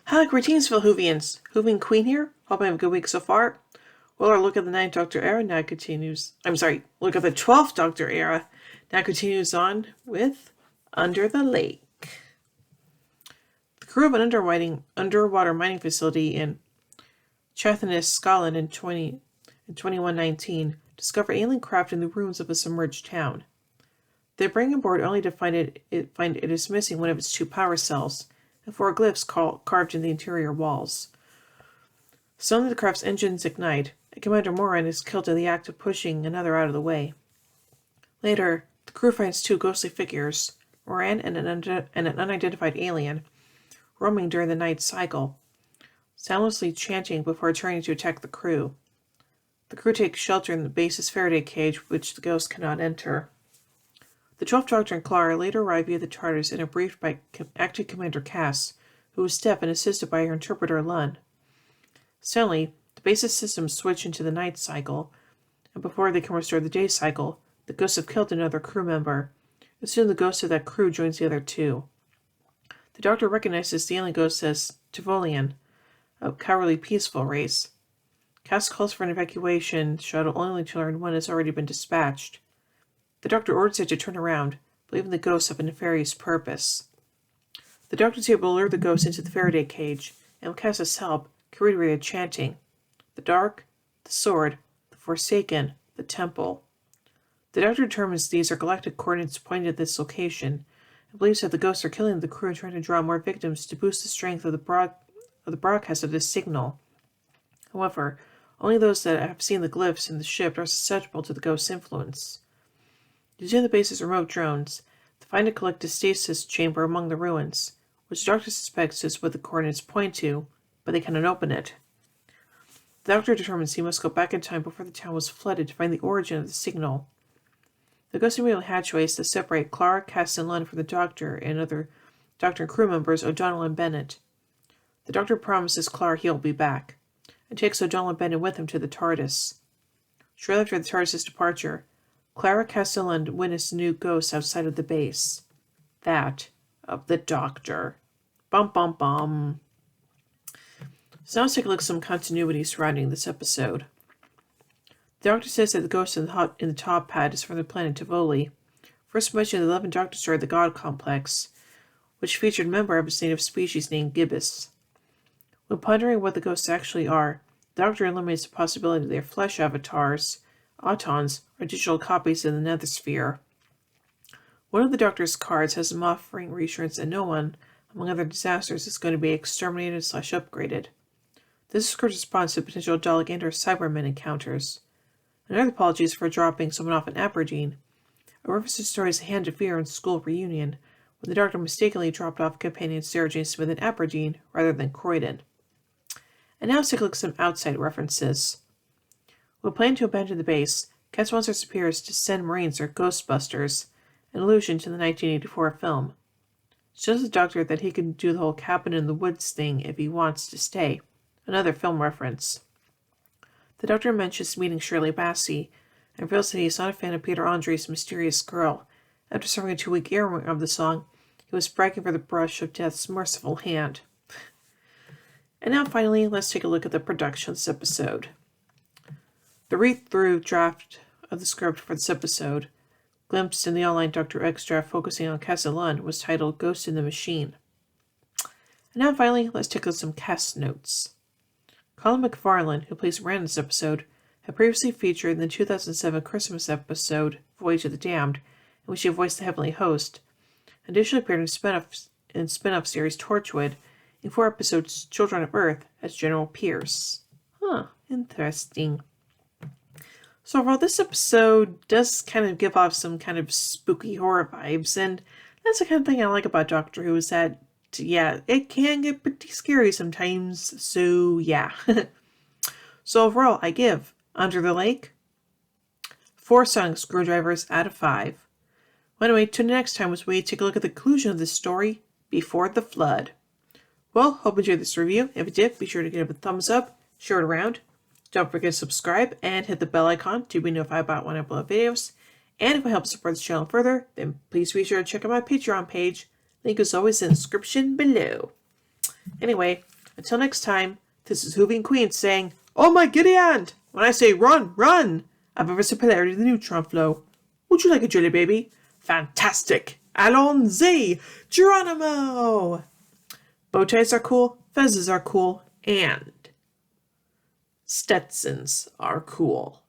Hi, greetings, Valhovians. Hooving Queen here. Hope I have a good week so far. Well, our look at the 9th Doctor era now continues. Look at the 12th Doctor era now continues on with Under the Lake. The crew of an underwater mining facility in Chathanis, Scotland in 2119 discover alien craft in the ruins of a submerged town. They bring aboard only to find it is missing one of its 2 power cells and 4 glyphs carved in the interior walls. Suddenly the craft's engines ignite, and Commander Moran is killed in the act of pushing another out of the way. Later, the crew finds 2 ghostly figures, Moran and an unidentified alien, roaming during the night cycle, soundlessly chanting before turning to attack the crew. The crew takes shelter in the base's Faraday cage, which the ghosts cannot enter. The 12th Doctor and Clara later arrive via the TARDIS and are briefed by Acting Commander Cass, who is deaf and assisted by her interpreter Lund. Suddenly, the base's systems switch into the night cycle, and before they can restore the day cycle, the ghosts have killed another crew member, and soon the ghost of that crew joins the other 2. The Doctor recognizes the alien ghost as Tivolian, a cowardly peaceful race. Cass calls for an evacuation shuttle only to learn one has already been dispatched. The Doctor orders it to turn around, believing the ghosts have a nefarious purpose. The Doctor is able to lure the ghosts into the Faraday cage, and with Cass's help, can read chanting. The Dark, the Sword, the Forsaken, the Temple. The Doctor determines these are galactic coordinates pointed at this location, and believes that the ghosts are killing the crew and trying to draw more victims to boost the strength of the broadcast of this signal. However, only those that have seen the glyphs in the ship are susceptible to the ghost's influence. Using the base's remote drones, they find a collective stasis chamber among the ruins, which the Doctor suspects is what the coordinates point to, but they cannot open it. The Doctor determines he must go back in time before the town was flooded to find the origin of the signal. The ghosts immediately hatch ways to separate Clara, Cass, and Lund from the Doctor and other Doctor and crew members O'Donnell and Bennett. The Doctor promises Clara he'll be back, and takes O'Donnell and Bennett with him to the TARDIS. Shortly after the TARDIS's departure, Clara, Cass, and Lund witness a new ghost outside of the base. That of the Doctor. Bum bum bum. So now let's take a look at some continuity surrounding this episode. The Doctor says that the ghost in the top pad is from the planet Tivoli, first mentioned in the 11th Doctor story The God Complex, which featured a member of its native species named Gibbous. When pondering what the ghosts actually are, the Doctor eliminates the possibility they are flesh avatars, autons, or digital copies of the Nethersphere. One of the Doctor's cards has him offering reassurance that no one, among other disasters, is going to be exterminated/upgraded. This is Kurt's response to potential Dalek and/or Cybermen encounters. Another apology is for dropping someone off in Aberdeen. A reference to story's Hand of Fear and School Reunion, when the Doctor mistakenly dropped off companion Sarah Jane Smith in Aberdeen rather than Croydon. And now let's take a look at some outside references. When planning to abandon the base, Cass wants her superiors to send Marines or Ghostbusters, an allusion to the 1984 film. She tells the Doctor that he can do the whole cabin in the woods thing if he wants to stay, another film reference. The Doctor mentions meeting Shirley Bassey, and reveals that he is not a fan of Peter Andre's Mysterious Girl. After serving a 2-week airing of the song, he was bragging for the brush of Death's merciful hand. And now finally, let's take a look at the production of this episode. The read-through draft of the script for this episode, glimpsed in the online Dr. X draft focusing on Cass and Lund, was titled Ghost in the Machine. And now finally, let's take a look at some cast notes. Colin McFarlane, who plays Rand in this episode, had previously featured in the 2007 Christmas episode Voyage of the Damned, in which he voiced the Heavenly Host, and additionally appeared in spin-off series Torchwood, in 4 episodes Children of Earth as General Pierce. Interesting. So overall, this episode does kind of give off some kind of spooky horror vibes, and that's the kind of thing I like about Doctor Who, is that, yeah, it can get pretty scary sometimes, so yeah. So overall, I give Under the Lake 4 sonic screwdrivers out of 5. Well, anyway, tune in next time as we take a look at the conclusion of this story, Before the Flood. Well, hope you enjoyed this review. If you did, be sure to give it a thumbs up, share it around. Don't forget to subscribe and hit the bell icon to be notified about when I upload videos. And if it helps support this channel further, then please be sure to check out my Patreon page. Link is always in the description below. Anyway, Until next time, this is Hooving Queen saying, "Oh my giddy aunt! When I say run, run! Above the polarity of the neutron flow. Would you like a jelly baby? Fantastic! Allons-y! Geronimo!" Bow ties are cool, fezzes are cool, and Stetsons are cool.